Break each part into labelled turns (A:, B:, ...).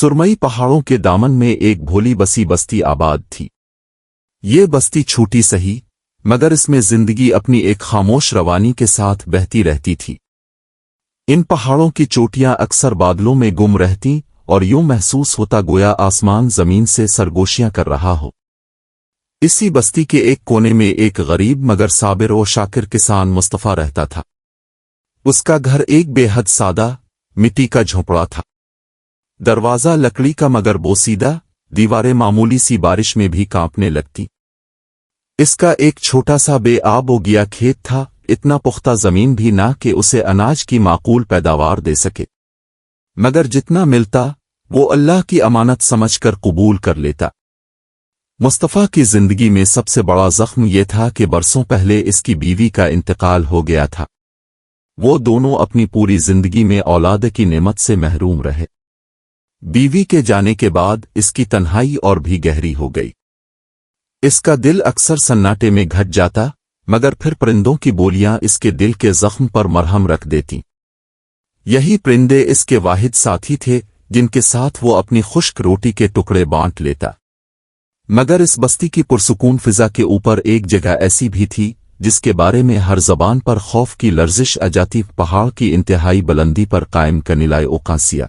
A: सुरमई पहाड़ों के दामन में एक भोली बसी बस्ती आबाद थी। ये बस्ती छोटी सही, मगर इसमें जिंदगी अपनी एक खामोश रवानी के साथ बहती रहती थी। इन पहाड़ों की चोटियां अक्सर बादलों में गुम रहती और यूं महसूस होता गोया आसमान जमीन से सरगोशियां कर रहा हो। इसी बस्ती के एक कोने में एक गरीब मगर साबिर और शाकिर किसान मुस्तफा रहता था। उसका घर एक बेहद सादा मिट्टी का झोंपड़ा था। दरवाजा लकड़ी का मगर बोसीदा, दीवारें मामूली सी बारिश में भी कांपने लगती। इसका एक छोटा सा बेआब हो गया खेत था, इतना पुख्ता जमीन भी ना कि उसे अनाज की माकूल पैदावार दे सके, मगर जितना मिलता वो अल्लाह की अमानत समझकर कबूल कर लेता। मुस्तफा की जिंदगी में सबसे बड़ा जख्म ये था कि बरसों पहले इसकी बीवी का इंतकाल हो गया था। वो दोनों अपनी पूरी जिंदगी में औलाद की नेमत से महरूम रहे। बीवी के जाने के बाद इसकी तन्हाई और भी गहरी हो गई। इसका दिल अक्सर सन्नाटे में घट जाता, मगर फिर परिंदों की बोलियां इसके दिल के जख्म पर मरहम रख देती। यही परिंदे इसके वाहिद साथी थे जिनके साथ वो अपनी खुश्क रोटी के टुकड़े बांट लेता। मगर इस बस्ती की पुरसुकून फिजा के ऊपर एक जगह ऐसी भी थी जिसके बारे में हर जबान पर खौफ की लर्जिश आ जाती। पहाड़ की इंतहाई बुलंदी पर कायम कनिलाए ओकासिया।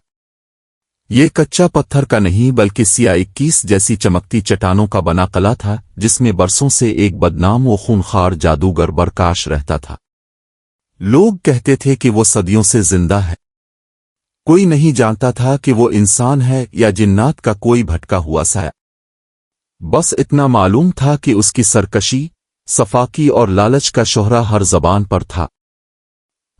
A: ये कच्चा पत्थर का नहीं बल्कि सिया 21 जैसी चमकती चट्टानों का बना कला था, जिसमें बरसों से एक बदनाम व खूनखार जादूगर बरकाश रहता था। लोग कहते थे कि वो सदियों से जिंदा है। कोई नहीं जानता था कि वो इंसान है या जिन्नात का कोई भटका हुआ साया। बस इतना मालूम था कि उसकी सरकशी, सफाकी और लालच का शोहरा हर जबान पर था।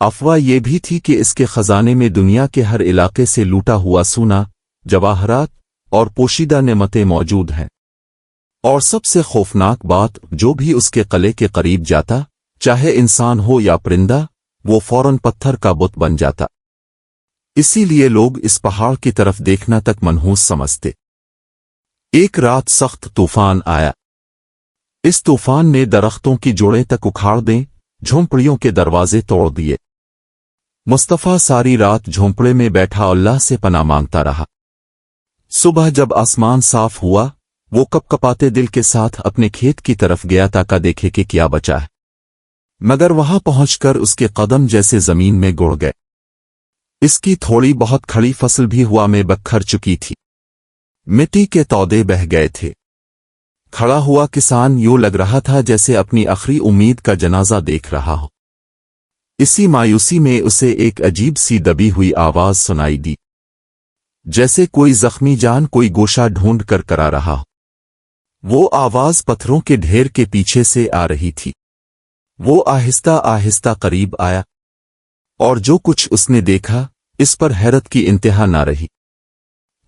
A: अफवाह ये भी थी कि इसके खजाने में दुनिया के हर इलाके से लूटा हुआ सोना, जवाहरात और पोशीदा नेमतें मौजूद हैं। और सबसे खौफनाक बात, जो भी उसके कले के करीब जाता, चाहे इंसान हो या परिंदा, वो फौरन पत्थर का बुत बन जाता। इसीलिए लोग इस पहाड़ की तरफ देखना तक मनहूस समझते। एक रात सख्त तूफान आया। इस तूफान ने दरख्तों की जोड़ें तक उखाड़ दें, झोंपड़ियों के दरवाजे तोड़ दिए। मुस्तफा सारी रात झोंपड़े में बैठा अल्लाह से पनाह मांगता रहा। सुबह जब आसमान साफ हुआ, वो कपकपाते दिल के साथ अपने खेत की तरफ गया ताकि देखे कि क्या बचा है। मगर वहां पहुंचकर उसके कदम जैसे जमीन में गुड़ गए। इसकी थोड़ी बहुत खड़ी फसल भी हवा में बखर चुकी थी। मिट्टी के तौदे बह गए थे। खड़ा हुआ किसान यूं लग रहा था जैसे अपनी आखिरी उम्मीद का जनाजा देख रहा हो। इसी मायूसी में उसे एक अजीब सी दबी हुई आवाज सुनाई दी, जैसे कोई जख्मी जान कोई गोशा ढूंढ कर करा रहा हो। वो आवाज पत्थरों के ढेर के पीछे से आ रही थी। वो आहिस्ता आहिस्ता करीब आया, और जो कुछ उसने देखा, इस पर हैरत की इंतहा ना रही।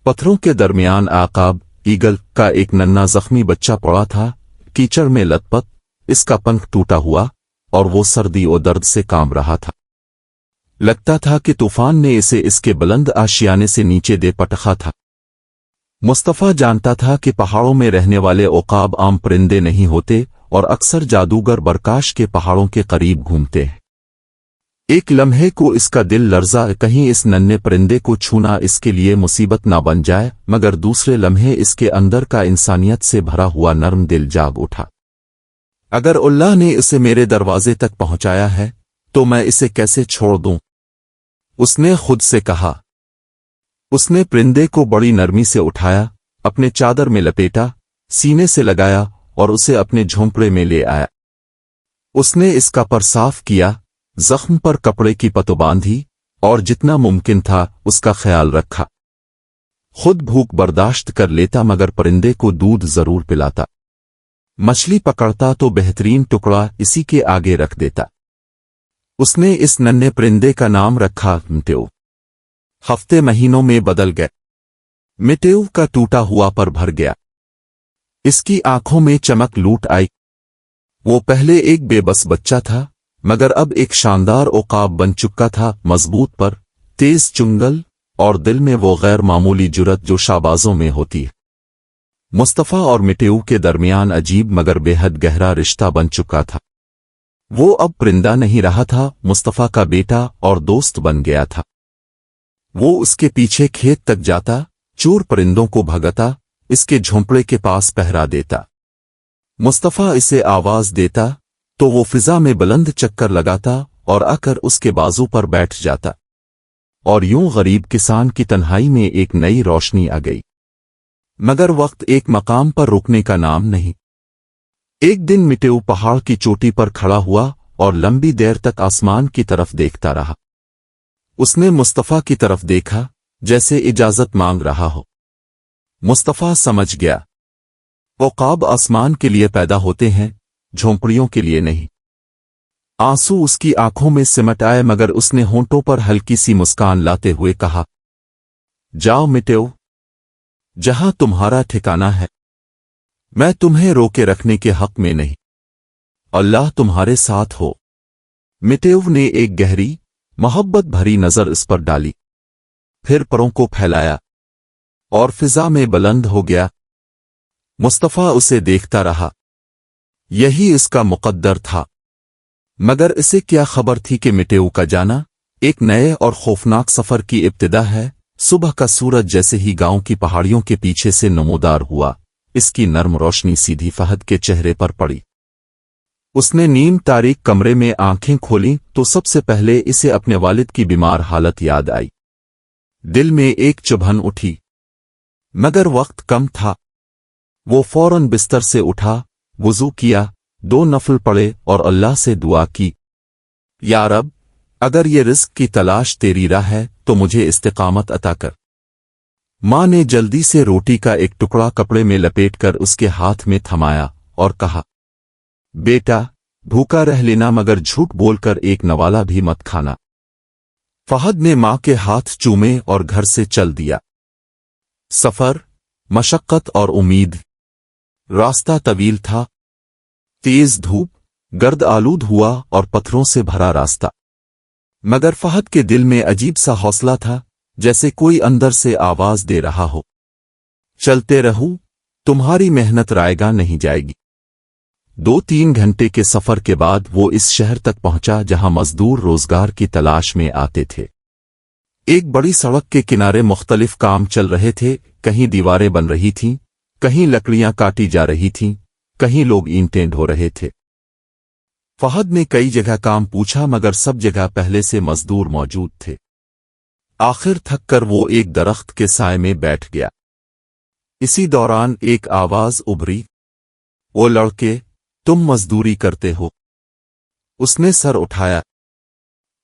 A: पत्थरों के दरमियान आकाब ईगल का एक नन्हा जख्मी बच्चा पड़ा था, कीचड़ में लथपथ, इसका पंख टूटा हुआ और वो सर्दी और दर्द से कांप रहा था। लगता था कि तूफान ने इसे इसके बुलंद आशियाने से नीचे दे पटखा था। मुस्तफा जानता था कि पहाड़ों में रहने वाले ओकाब आम परिंदे नहीं होते और अक्सर जादूगर बरकाश के पहाड़ों के करीब घूमते हैं। एक लम्हे को इसका दिल लर्जा, कहीं इस नन्हे परिंदे को छूना इसके लिए मुसीबत ना बन जाए, मगर दूसरे लम्हे इसके अंदर का इंसानियत से भरा हुआ नर्म दिल जाग उठा। अगर अल्लाह ने इसे मेरे दरवाजे तक पहुंचाया है तो मैं इसे कैसे छोड़ दूं, उसने खुद से कहा। उसने परिंदे को बड़ी नरमी से उठाया, अपने चादर में लपेटा, सीने से लगाया और उसे अपने झोंपड़े में ले आया। उसने इसका पर साफ किया, जख्म पर कपड़े की पतो बांधी और जितना मुमकिन था उसका ख्याल रखा। खुद भूख बर्दाश्त कर लेता, मगर परिंदे को दूध जरूर पिलाता। मछली पकड़ता तो बेहतरीन टुकड़ा इसी के आगे रख देता। उसने इस नन्हे परिंदे का नाम रखा मिटेऊ। हफ्ते महीनों में बदल गए। मिटेऊ का टूटा हुआ पर भर गया। इसकी आंखों में चमक लूट आई। वो पहले एक बेबस बच्चा था, मगर अब एक शानदार ओकाब बन चुका था, मजबूत पर, तेज चुंगल और दिल में वो गैर मामूली जुरत जो शाबाजों में होती है। मुस्तफा और मिटेऊ के दरमियान अजीब मगर बेहद गहरा रिश्ता बन चुका था। वो अब परिंदा नहीं रहा था, मुस्तफा का बेटा और दोस्त बन गया था। वो उसके पीछे खेत तक जाता, चोर परिंदों को भगाता, इसके झोंपड़े के पास पहरा देता। मुस्तफा इसे आवाज देता तो वो फिजा में बुलंद चक्कर लगाता और आकर उसके बाजू पर बैठ जाता। और यूं गरीब किसान की तन्हाई में एक नई रोशनी आ गई। मगर वक्त एक मकाम पर रुकने का नाम नहीं। एक दिन मिटेऊ पहाड़ की चोटी पर खड़ा हुआ और लंबी देर तक आसमान की तरफ देखता रहा। उसने मुस्तफा की तरफ देखा, जैसे इजाजत मांग रहा हो। मुस्तफा समझ गया, उक़ाब आसमान के लिए पैदा होते हैं, झोंपड़ियों के लिए नहीं। आंसू उसकी आंखों में सिमट आए, मगर उसने होंठों पर हल्की सी मुस्कान लाते हुए कहा, जाओ मिटेऊ, जहां तुम्हारा ठिकाना है। मैं तुम्हें रोके रखने के हक में नहीं। अल्लाह तुम्हारे साथ हो। मिटेऊ ने एक गहरी, मोहब्बत भरी नजर इस पर डाली, फिर परों को फैलाया और फिजा में बुलंद हो गया। मुस्तफा उसे देखता रहा। यही इसका मुक़द्दर था। मगर इसे क्या खबर थी कि मिटेऊ का जाना एक नए और खौफनाक सफर की इब्तिदा है। सुबह का सूरज जैसे ही गांव की पहाड़ियों के पीछे से नमूदार हुआ, इसकी नर्म रोशनी सीधी फहद के चेहरे पर पड़ी। उसने नीम तारीक कमरे में आंखें खोलीं तो सबसे पहले इसे अपने वालिद की बीमार हालत याद आई। दिल में एक चुभन उठी, मगर वक्त कम था। वो फौरन बिस्तर से उठा, वुज़ू किया, 2 नफल पढ़े और अल्लाह से दुआ की, या रब, अगर ये रिज़्क़ की तलाश तेरी राह है तो मुझे इस्तिकामत अता कर। माँ ने जल्दी से रोटी का एक टुकड़ा कपड़े में लपेटकर उसके हाथ में थमाया और कहा, बेटा, भूखा रह लेना, मगर झूठ बोलकर एक नवाला भी मत खाना। फहद ने माँ के हाथ चूमे और घर से चल दिया। सफर, मशक्कत और उम्मीद। रास्ता तवील था, तेज धूप, गर्द आलूद हुआ और पत्थरों से भरा रास्ता। मगर फहद के दिल में अजीब सा हौसला था, जैसे कोई अंदर से आवाज दे रहा हो, चलते रहो, तुम्हारी मेहनत रायगा नहीं जाएगी। 2-3 घंटे के सफर के बाद वो इस शहर तक पहुंचा जहां मजदूर रोजगार की तलाश में आते थे। एक बड़ी सड़क के किनारे मुख्तलिफ काम चल रहे थे। कहीं दीवारें बन रही थीं, कहीं लकड़ियां काटी जा रही थीं, कहीं लोग ईंटें ढो रहे थे। फहद ने कई जगह काम पूछा, मगर सब जगह पहले से मजदूर मौजूद थे। आखिर थक कर वो एक दरख्त के साए में बैठ गया। इसी दौरान एक आवाज उभरी, ओ लड़के, तुम मजदूरी करते हो? उसने सर उठाया।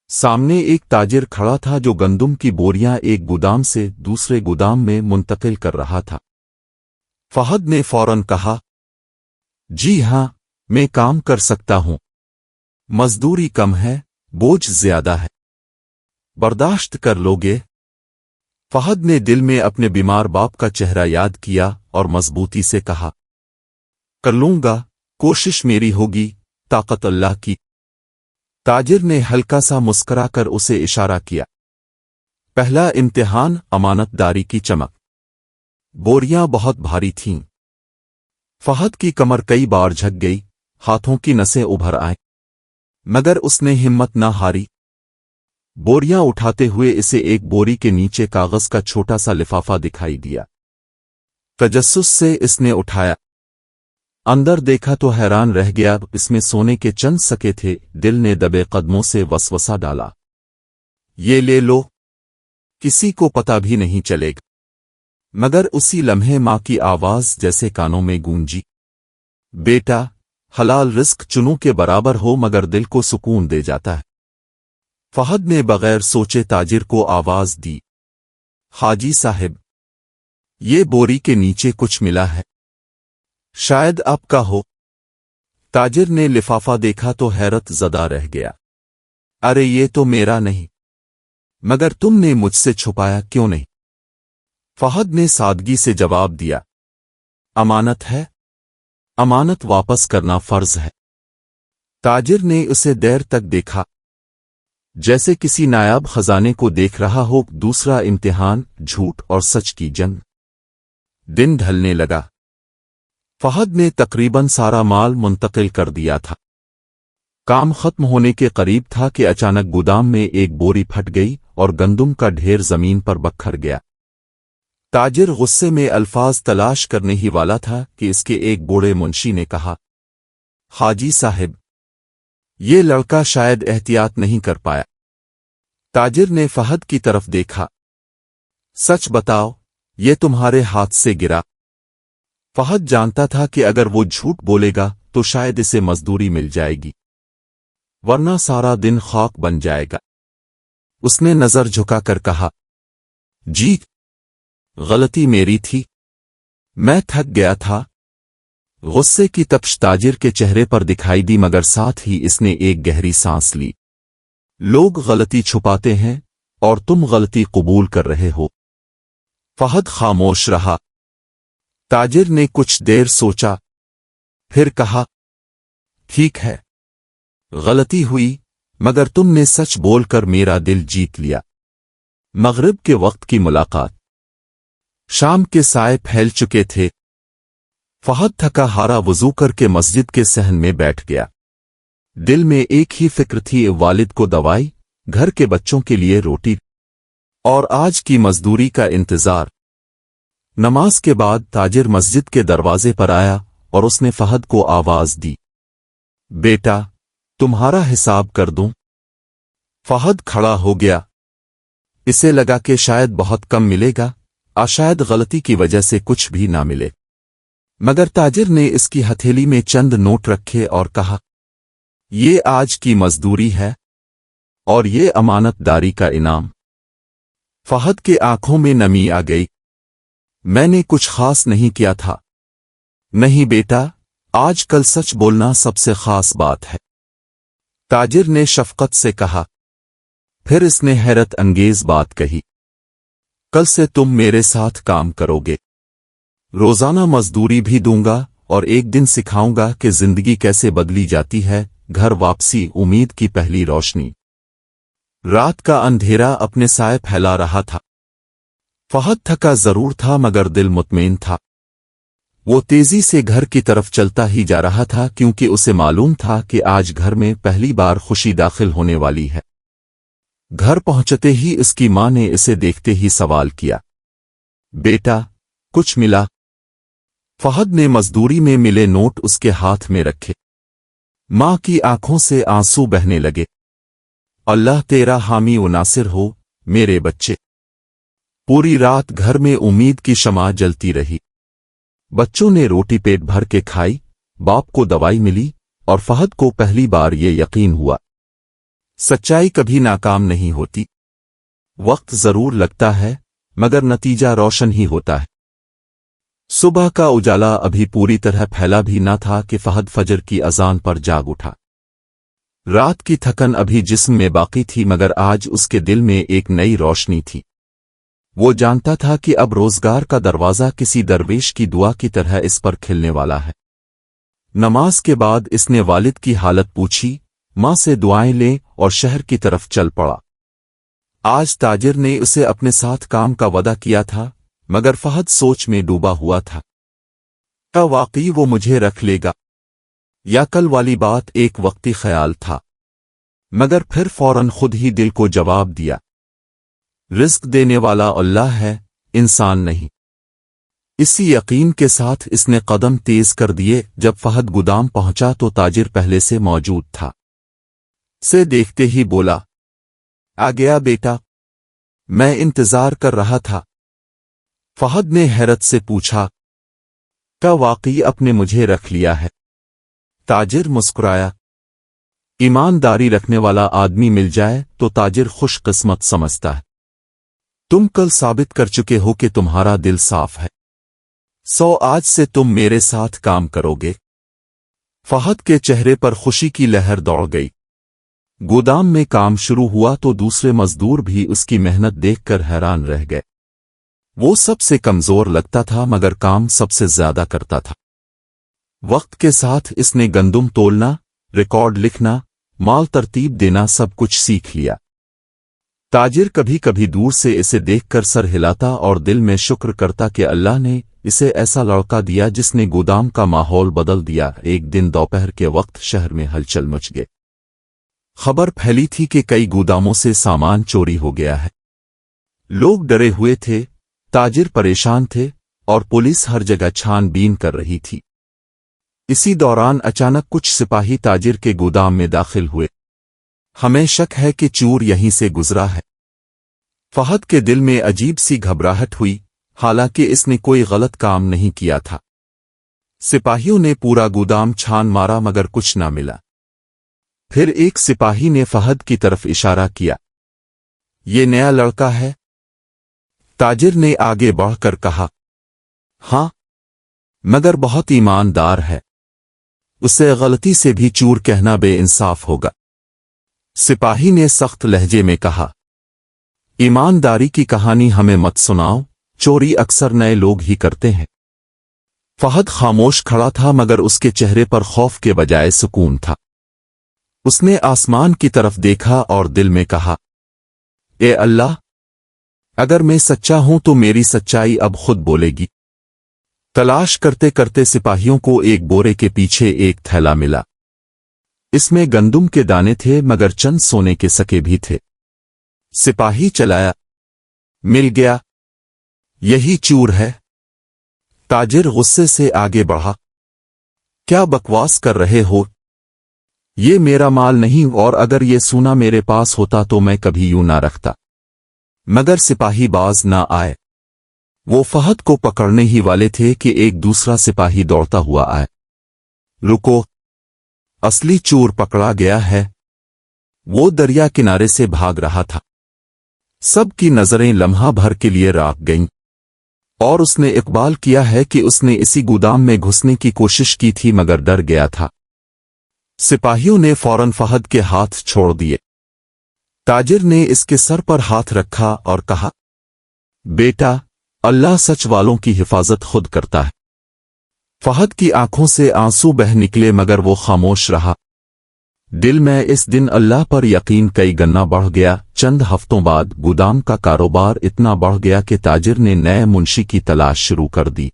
A: सामने एक ताजिर खड़ा था जो गंदुम की बोरियां एक गोदाम से दूसरे गोदाम में मुंतकिल कर रहा था। फहद ने फौरन कहा, जी हां, मैं काम कर सकता हूं। मजदूरी कम है, बोझ ज्यादा है, बर्दाश्त कर लोगे? फहद ने दिल में अपने बीमार बाप का चेहरा याद किया और मजबूती से कहा, कर लूंगा, कोशिश मेरी होगी, ताकत अल्लाह की। ताजिर ने हल्का सा मुस्कराकर उसे इशारा किया। पहला इम्तिहान, अमानतदारी की चमक। बोरियां बहुत भारी थीं। फहद की कमर कई बार झक गई, हाथों की नसें उभर आईं, मगर उसने हिम्मत न हारी। बोरियां उठाते हुए इसे एक बोरी के नीचे कागज का छोटा सा लिफाफा दिखाई दिया। तजस्सुस से इसने उठाया। अंदर देखा तो हैरान रह गया, इसमें सोने के चंद सके थे। दिल ने दबे कदमों से वसवसा डाला, ये ले लो, किसी को पता भी नहीं चलेगा। मगर उसी लम्हे माँ की आवाज जैसे कानों में गूंजी, बेटा, हलाल रिस्क चुनू के बराबर हो मगर दिल को सुकून दे जाता है। फहद ने बगैर सोचे ताजिर को आवाज दी, हाजी साहिब, ये बोरी के नीचे कुछ मिला है, शायद आपका हो। ताजिर ने लिफाफा देखा तो हैरत ज़दा रह गया, अरे ये तो मेरा नहीं, मगर तुमने मुझसे छुपाया क्यों नहीं? फहद ने सादगी से जवाब दिया, अमानत है, अमानत वापस करना फर्ज है। ताजिर ने उसे देर तक देखा, जैसे किसी नायाब खजाने को देख रहा हो। दूसरा इम्तिहान, झूठ और सच की जंग। दिन ढलने लगा। फहद ने तकरीबन सारा माल मुंतकिल कर दिया था। काम खत्म होने के करीब था कि अचानक गोदाम में एक बोरी फट गई और गंदुम का ढेर जमीन पर बखर गया। ताजिर गुस्से में अल्फाज तलाश करने ही वाला था कि इसके एक बूढ़े मुंशी ने कहा, हाजी साहिब, ये लड़का शायद एहतियात नहीं कर पाया। ताजिर ने फहद की तरफ देखा। सच बताओ, ये तुम्हारे हाथ से गिरा? फहद जानता था कि अगर वो झूठ बोलेगा तो शायद इसे मजदूरी मिल जाएगी, वरना सारा दिन खाक बन जाएगा। उसने नजर झुकाकर कहा, जी, गलती मेरी थी, मैं थक गया था। गुस्से की तपश ताजिर के चेहरे पर दिखाई दी, मगर साथ ही इसने एक गहरी सांस ली। लोग गलती छुपाते हैं और तुम गलती कबूल कर रहे हो। फहद खामोश रहा। ताजिर ने कुछ देर सोचा, फिर कहा, ठीक है, गलती हुई, मगर तुमने सच बोलकर मेरा दिल जीत लिया। मगरिब के वक्त की मुलाकात। शाम के साए फैल चुके थे। फहद थका हारा वजू करके मस्जिद के सहन में बैठ गया। दिल में एक ही फिक्र थी, वालिद को दवाई, घर के बच्चों के लिए रोटी और आज की मजदूरी का इंतजार। नमाज के बाद ताजिर मस्जिद के दरवाजे पर आया और उसने फहद को आवाज दी, बेटा, तुम्हारा हिसाब कर दूं? फहद खड़ा हो गया। इसे लगा कि शायद बहुत कम मिलेगा, शायद गलती की वजह से कुछ भी ना मिले। मगर ताजिर ने इसकी हथेली में चंद नोट रखे और कहा, ये आज की मजदूरी है और ये अमानतदारी का इनाम। फहद के आंखों में नमी आ गई। मैंने कुछ खास नहीं किया था। नहीं बेटा, आजकल सच बोलना सबसे खास बात है, ताजिर ने शफकत से कहा। फिर इसने हैरत अंगेज बात कही, कल से तुम मेरे साथ काम करोगे, रोजाना मजदूरी भी दूंगा और एक दिन सिखाऊंगा कि जिंदगी कैसे बदली जाती है। घर वापसी, उम्मीद की पहली रोशनी। रात का अंधेरा अपने साए फैला रहा था। फहद थका जरूर था मगर दिल मुतमईन था। वो तेजी से घर की तरफ चलता ही जा रहा था, क्योंकि उसे मालूम था कि आज घर में पहली बार खुशी दाखिल होने वाली है। घर पहुंचते ही इसकी मां ने इसे देखते ही सवाल किया, बेटा, कुछ मिला? फहद ने मजदूरी में मिले नोट उसके हाथ में रखे। मां की आंखों से आंसू बहने लगे। अल्लाह तेरा हामी व नासिर हो मेरे बच्चे। पूरी रात घर में उम्मीद की शमा जलती रही। बच्चों ने रोटी पेट भर के खाई, बाप को दवाई मिली और फहद को पहली बार ये यकीन हुआ, सच्चाई कभी नाकाम नहीं होती। वक्त जरूर लगता है मगर नतीजा रोशन ही होता है। सुबह का उजाला अभी पूरी तरह फैला भी न था कि फहद फजर की अजान पर जाग उठा। रात की थकन अभी जिस्म में बाकी थी, मगर आज उसके दिल में एक नई रोशनी थी। वो जानता था कि अब रोजगार का दरवाजा किसी दरवेश की दुआ की तरह इस पर खिलने वाला है। नमाज के बाद इसने वालिद की हालत पूछी, मां से दुआएं ले और शहर की तरफ चल पड़ा। आज ताजिर ने उसे अपने साथ काम का वादा किया था, मगर फहद सोच में डूबा हुआ था। क्या वाकई वो मुझे रख लेगा, या कल वाली बात एक वक्ती ख्याल था? मगर फिर फौरन खुद ही दिल को जवाब दिया, रिस्क देने वाला अल्लाह है, इंसान नहीं। इसी यकीन के साथ इसने कदम तेज कर दिए। जब फहद गुदाम पहुंचा तो ताजिर पहले से मौजूद था। से देखते ही बोला, आ गया बेटा, मैं इंतजार कर रहा था। फहद ने हैरत से पूछा, क्या वाकई अपने मुझे रख लिया है? ताजिर मुस्कुराया। ईमानदारी रखने वाला आदमी मिल जाए तो ताजिर खुशकिस्मत समझता है। तुम कल साबित कर चुके हो कि तुम्हारा दिल साफ है, सो आज से तुम मेरे साथ काम करोगे। फहद के चेहरे पर खुशी की लहर दौड़ गई। गोदाम में काम शुरू हुआ तो दूसरे मजदूर भी उसकी मेहनत देखकर हैरान रह गए। वो सबसे कमजोर लगता था मगर काम सबसे ज्यादा करता था। वक्त के साथ इसने गंदुम तोलना, रिकॉर्ड लिखना, माल तरतीब देना सब कुछ सीख लिया। ताजिर कभी कभी दूर से इसे देखकर सर हिलाता और दिल में शुक्र करता कि अल्लाह ने इसे ऐसा लड़का दिया जिसने गोदाम का माहौल बदल दिया। एक दिन दोपहर के वक्त शहर में हलचल मच गई। खबर फैली थी कि कई गोदामों से सामान चोरी हो गया है। लोग डरे हुए थे। ताजिर परेशान थे और पुलिस हर जगह छानबीन कर रही थी। इसी दौरान अचानक कुछ सिपाही ताजिर के गोदाम में दाखिल हुए। हमें शक है कि चोर यहीं से गुजरा है। फहद के दिल में अजीब सी घबराहट हुई, हालांकि इसने कोई गलत काम नहीं किया था। सिपाहियों ने पूरा गोदाम छान मारा मगर कुछ ना मिला। फिर एक सिपाही ने फहद की तरफ इशारा किया। ये नया लड़का है? ताजिर ने आगे बढ़कर कहा। हाँ, मगर बहुत ईमानदार है। उसे गलती से भी चोर कहना बेइंसाफ होगा। सिपाही ने सख्त लहजे में कहा। ईमानदारी की कहानी हमें मत सुनाओ, चोरी अक्सर नए लोग ही करते हैं। फहद खामोश खड़ा था मगर उसके चेहरे पर खौफ के बजाय सुकून था। उसने आसमान की तरफ देखा और दिल में कहा, ए अल्लाह, अगर मैं सच्चा हूं तो मेरी सच्चाई अब खुद बोलेगी। तलाश करते करते सिपाहियों को एक बोरे के पीछे एक थैला मिला। इसमें गंदुम के दाने थे मगर चंद सोने के सके भी थे। सिपाही चलाया, मिल गया, यही चोर है। ताजिर गुस्से से आगे बढ़ा। क्या बकवास कर रहे हो? ये मेरा माल नहीं, और अगर ये सोना मेरे पास होता तो मैं कभी यूं ना रखता। मगर सिपाही बाज ना आए। वो फहद को पकड़ने ही वाले थे कि एक दूसरा सिपाही दौड़ता हुआ आए। रुको, असली चोर पकड़ा गया है। वो दरिया किनारे से भाग रहा था। सबकी नजरें लम्हा भर के लिए राख गईं। और उसने इकबाल किया है कि उसने इसी गोदाम में घुसने की कोशिश की थी मगर डर गया था। सिपाहियों ने फौरन फहद के हाथ छोड़ दिए। ताजिर ने इसके सर पर हाथ रखा और कहा, बेटा, अल्लाह सच वालों की हिफाजत खुद करता है। फहद की आंखों से आंसू बह निकले मगर वो खामोश रहा। दिल में इस दिन अल्लाह पर यकीन कई गना बढ़ गया। चंद हफ्तों बाद गोदाम का कारोबार इतना बढ़ गया कि ताजिर ने नए मुंशी की तलाश शुरू कर दी।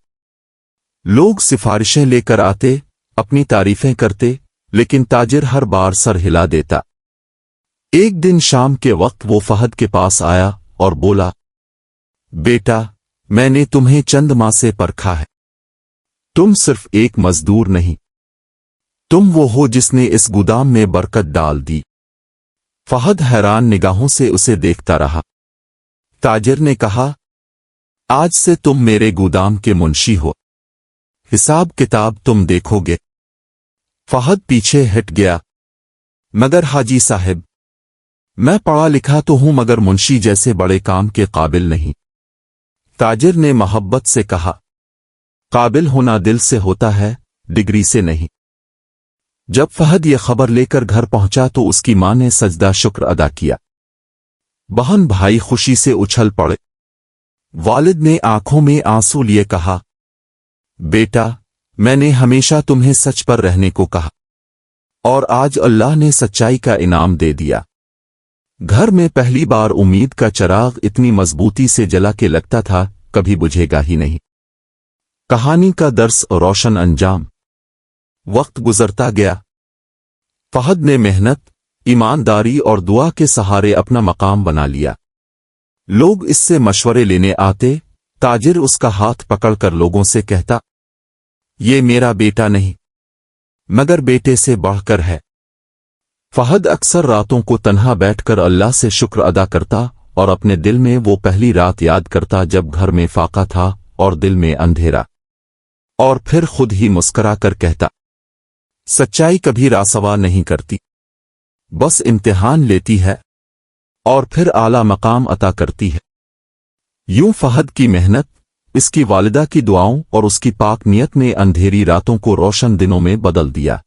A: लोग सिफारिशें लेकर आते, अपनी तारीफें करते, लेकिन ताजिर हर बार सर हिला देता। एक दिन शाम के वक्त वो फहद के पास आया और बोला, बेटा, मैंने तुम्हें चंद माह से परखा है। तुम सिर्फ एक मजदूर नहीं, तुम वो हो जिसने इस गोदाम में बरकत डाल दी। फहद हैरान निगाहों से उसे देखता रहा। ताजिर ने कहा, आज से तुम मेरे गोदाम के मुंशी हो। हिसाब किताब तुम देखोगे। फहद पीछे हट गया। मगर हाजी साहब, मैं पढ़ा लिखा तो हूं मगर मुंशी जैसे बड़े काम के काबिल नहीं। ताजिर ने मोहब्बत से कहा, काबिल होना दिल से होता है, डिग्री से नहीं। जब फहद ये खबर लेकर घर पहुंचा तो उसकी मां ने सजदा शुक्र अदा किया। बहन भाई खुशी से उछल पड़े। वालिद ने आंखों में आंसू लिए कहा, बेटा, मैंने हमेशा तुम्हें सच पर रहने को कहा और आज अल्लाह ने सच्चाई का इनाम दे दिया। घर में पहली बार उम्मीद का चिराग इतनी मजबूती से जला के लगता था कभी बुझेगा ही नहीं। कहानी का दर्स और रोशन अंजाम। वक्त गुजरता गया। फहद ने मेहनत, ईमानदारी और दुआ के सहारे अपना मकाम बना लिया। लोग इससे मशवरे लेने आते। ताजिर उसका हाथ पकड़कर लोगों से कहता, ये मेरा बेटा नहीं, मगर बेटे से बढ़कर है। फहद अक्सर रातों को तन्हा बैठकर अल्लाह से शुक्र अदा करता और अपने दिल में वो पहली रात याद करता जब घर में फाका था और दिल में अंधेरा। और फिर खुद ही मुस्करा कर कहता, सच्चाई कभी रासवा नहीं करती, बस इम्तिहान लेती है और फिर आला मकाम अता करती है। यूं फहद की मेहनत, इसकी वालिदा की दुआओं और उसकी पाक नियत ने अंधेरी रातों को रोशन दिनों में बदल दिया।